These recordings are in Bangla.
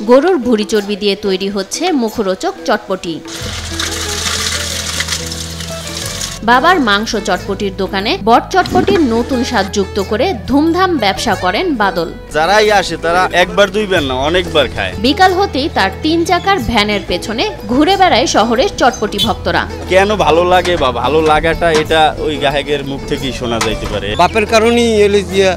গরুর ভুঁড়ি চর্বি দিয়ে তৈরি হচ্ছে মুখরোচক চটপটি। বাবার মাংস চটপটির দোকানে বট চটপটির নতুন স্বাদ যুক্ত করে ধুমধাম ব্যবসা করেন বাদল। যারাই আসে তারা একবার দুইবার না অনেকবার খায়। বিকাল হতেই তার 3 চাকার ভ্যানের পেছনে ঘুরে বেড়ায় শহরের চটপটি ভক্তরা। কেন ভালো লাগে বা ভালো লাগাটা এটা ওই গ্রাহকের মুখ থেকেই শোনা যাইতে পারে। বাপের কারণেই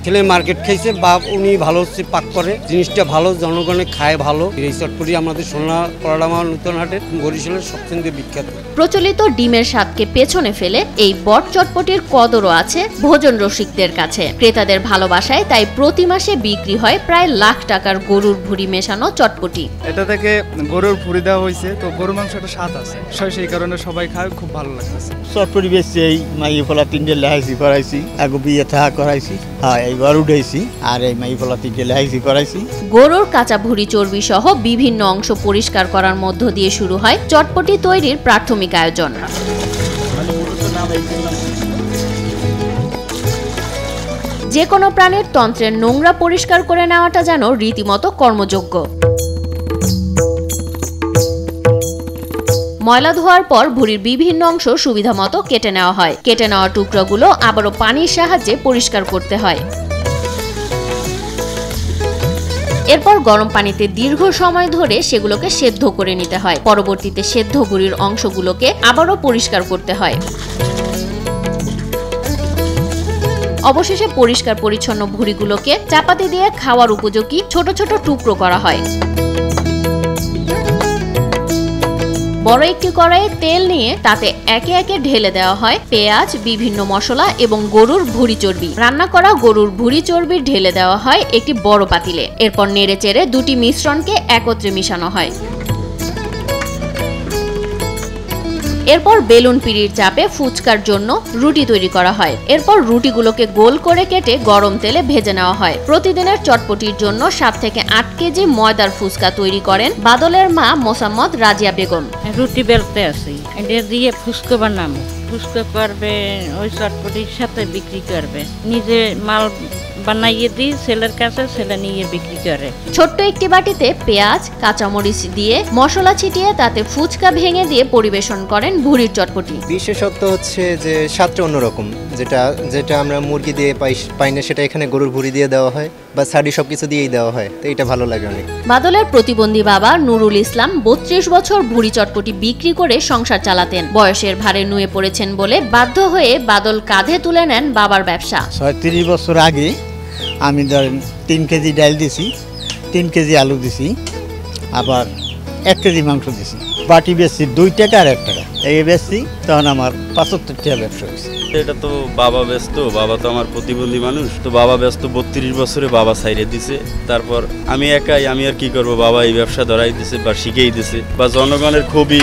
ছেলে মার্কেট খাইছে, বাপ উনি ভালো পাক করে, জিনিসটা ভালো, জনগণে খায় ভালো। এই চটপটি আমাদের সোনাপাড়া নতুন হাটের বরিশালের সবচেয়ে বিখ্যাত। প্রচলিত ডিমের স্বাদকে পেছনে ফেলে এই বট চটপটির কদরও আছে ভোজন রসিকদের কাছে। ক্রেতাদের ভালোবাসায় তাই প্রতি মাসে বিক্রি হয় প্রায় লাখ টাকার গরুর ভুঁড়ি মেশানো চটপটি। এটা থেকে গরুর ভুঁড়ি দেওয়া হয়েছে, তো গরুর মাংসটা স্বাদ আছে, সেই কারণে সবাই খায়, খুব ভালো লাগতেছে। চটপটি বেশি এই মাই ফলা 3টে লেহাইছি করাইছি, আগে বিয়ে থাকা করাইছি, হ্যাঁ এইবার উঠেছি, আর এই মাই ফলা 3টে লেহাইছি করাইছি। গরুর কাঁচা ভুঁড়ি চর্বি সহ বিভিন্ন অংশ পরিষ্কার করার মধ্য দিয়ে শুরু হয় চটপটি তৈরির প্রাথমিক আয়োজন। যে কোনো প্রাণীর তন্ত্রের নোংরা পরিষ্কার করে নেওয়াটা যেন রীতিমতো কর্মযোগ্য। ময়লা ধোয়ার পর ভুঁড়ির বিভিন্ন অংশ সুবিধামতো কেটে নেওয়া হয়। কেটে নেওয়া টুকরোগুলো আবারও পানির সাহায্যে পরিষ্কার করতে হয়। এরপর গরম পানিতে দীর্ঘ সময় ধরে সেগুলোকে সেদ্ধ করে নিতে হয়। পরবর্তীতে সেদ্ধ ভুঁড়ির অংশগুলোকে আবারও পরিষ্কার করতে হয়। অবশেষে পরিষ্কার পরিচ্ছন্ন ভুঁড়িগুলোকে চাপাতি দিয়ে খাওয়ার উপযোগী ছোট ছোট টুকরো করা হয়। বড় একটি কড়াইয়ে তেল নিয়ে তাতে একে একে ঢেলে দেওয়া হয় পেঁয়াজ, বিভিন্ন মশলা এবং গরুর ভুঁড়ি চর্বি। রান্না করা গরুর ভুঁড়ি চর্বি ঢেলে দেওয়া হয় একটি বড় পাতিলে। এরপর নেড়েচেড়ে দুটি মিশ্রণকে একত্রে মিশানো হয়। এরপর বেলুন পিঁড়ির চাপে ফুচকার জন্য রুটি তৈরি করা হয়। এরপর রুটিগুলোকে গোল করে কেটে গরম তেলে ভেজে নেওয়া হয়। প্রতিদিনের চটপটির জন্য 7 থেকে 8 কেজি ময়দার ফুচকা তৈরি করেন বাদলের মা মোসাম্মদ রাজিয়া বেগম। রুটি বেলতে আসি, এটা দিয়ে ফুচকা বানাবো। ফুচকা করবে, ওই চটপটির সাথে বিক্রি করবে। নিজে মাল বানাইয়ে দিই ছেলের কাছে, ছেলে নিয়ে বিক্রি করে। ছোট্ট একটি বাটিতে পেঁয়াজ, কাঁচামরিচ দিয়ে মশলা ছিটিয়ে তাতে ফুচকা ভেঙে দিয়ে পরিবেশন করেন ভুঁড়ির চটপটি। বিশেষত্ব হচ্ছে যে স্বাদটা অন্যরকম, যেটা আমরা মুরগি দিয়ে পাই না, সেটা এখানে গরুর ভুঁড়ি দিয়ে দেওয়া হয় বা সাডি সবকিছু দিয়েই দেওয়া হয়, তো এটা ভালো লাগে অনেক। বাদলের প্রতিবন্ধী বাবা নুরুল ইসলাম 32 বছর ভুঁড়ি চটপটি বিক্রি করে সংসার চালাতেন। বয়সের ভারে নুয়ে পড়েছেন বলে বাধ্য হয়ে বাদল কাঁধে তুলে নেন বাবার ব্যবসা। 36 বছর আগে আমি ধরেন 3 কেজি ডাল দিছি, 3 কেজি আলু দিছি, আবার 1 কেজি মাংস দিছি। বাটি বেশি 2 টাকা আর 1 টাকা এই বেশি, তখন আমার 75 টাকা ব্যবসা হয়েছে। এটা তো বাবা ব্যস্ত, বাবা তো আমার প্রতিবন্ধী মানুষ, তো বাবা ব্যস্ত 32 বছরে বাবা ছাইরে দিছে। তারপর আমি একাই, আমি আর কি করব, বাবা এই ব্যবসা ধরাই দিছে বা শিখেই দিছে, বা জনগণের খুবই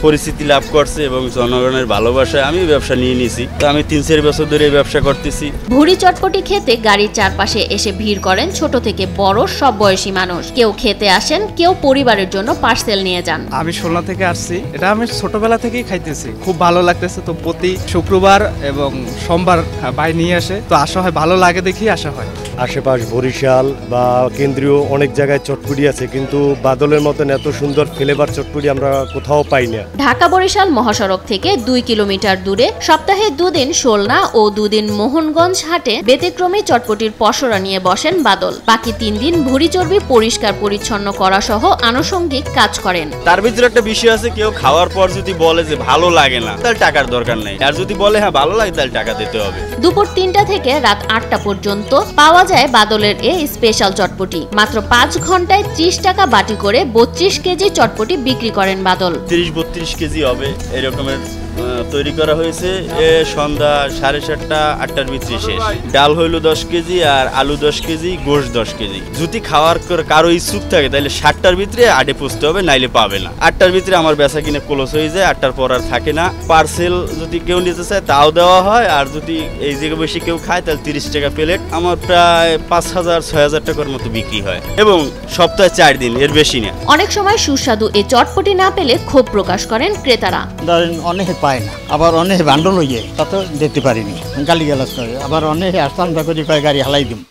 পরিস্থিতি লাভ করছে এবং জনগণের ভালোবাসায় আমি ব্যবসা নিয়ে নিছি। তো আমি 3-4 বছর ধরে এই ব্যবসা করতেছি। ভুঁড়ি চটপটি খেতে গাড়ির চারপাশে এসে ভিড় করেন ছোট থেকে বড় সব বয়সী মানুষ। কেউ খেতে আসেন, কেউ পরিবারের জন্য পার্সেল নিয়ে যান। আমি খুলনা থেকে আসছি, এটা আমি ছোটবেলা থেকেই খাইতেছি, খুব ভালো লাগতেছে। তো প্রতি শুক্রবার এবং সোমবার ভাই নিয়ে আসে, তো আসা হয়, ভালো লাগে দেখি আসা হয়। আশেপাশ বরিশাল বা কেন্দ্রীয় অনেক জায়গায় চটপটি আছে, কিন্তু বাদলের মতন এত সুন্দর ফ্লেভার চটপটি আমরা কোথাও পাই না। ঢাকা বরিশাল মহাসড়ক থেকে 2 কিলোমিটার দূরে সপ্তাহে 2 দিন শোলনা ও 2 দিন মোহনগঞ্জ হাটে ব্যতিক্রমী চটপটির পসরা নিয়ে বসেন বাদল। বাকি 3 দিন ভুঁড়ি চর্বি পরিষ্কার পরিচ্ছন্ন করা সহ আনুষঙ্গিক কাজ করেন। তার ভিতরে একটা বিষয় আছে, কেউ খাওয়ার পর যদি বলে যে ভালো লাগে না, তাহলে টাকার দরকার নেই। আর যদি বলে হ্যাঁ ভালো লাগে, তাহলে টাকা দিতে হবে। দুপুর 3টা থেকে রাত 8টা পর্যন্ত পাওয়া যায় বাদলের এই স্পেশাল চটপটি। মাত্র 5 ঘন্টায় 30 টাকা বাটি করে 32 কেজি চটপটি বিক্রি করেন বাদল। 30-32 কেজি হবে এরকমের তৈরি করা হয়েছে। সন্ধ্যা 7:30 8টার ভিতরে শেষ। ডাল হইল 10 কেজি আর আলু 10 কেজি, গোশ 10 কেজি। যদি খাওয়ার কারো ইচ্ছুক থাকে তাহলে 7টার ভিতরে আটে পৌঁছতে হবে, নাইলে পাবে না। 8টার ভিতরে আমার বেচা কিনে ক্লোজ হয়ে যায়, 8টার পর আর থাকে না। পার্সেল যদি কেউ নিতে চায় তাও দেওয়া হয়, আর যদি এই জায়গায় বেশি কেউ খায় তাহলে 30 টাকা প্লেট। আমার প্রায় 5000-6000 টাকার মতো বিক্রি হয় এবং সপ্তাহে 4 দিন, এর বেশি না। অনেক সময় সুস্বাদু এই চটপটি না পেলে ক্ষোভ প্রকাশ করেন ক্রেতারা। ধরেন অনেকে পায় না, আবার অনেকে বান্ডল হয়ে যায়, তা তো দেখতে পারিনি, গালিগালাজ করে। আবার অনেকে আস্তান করে গাড়ি হালাই দিম।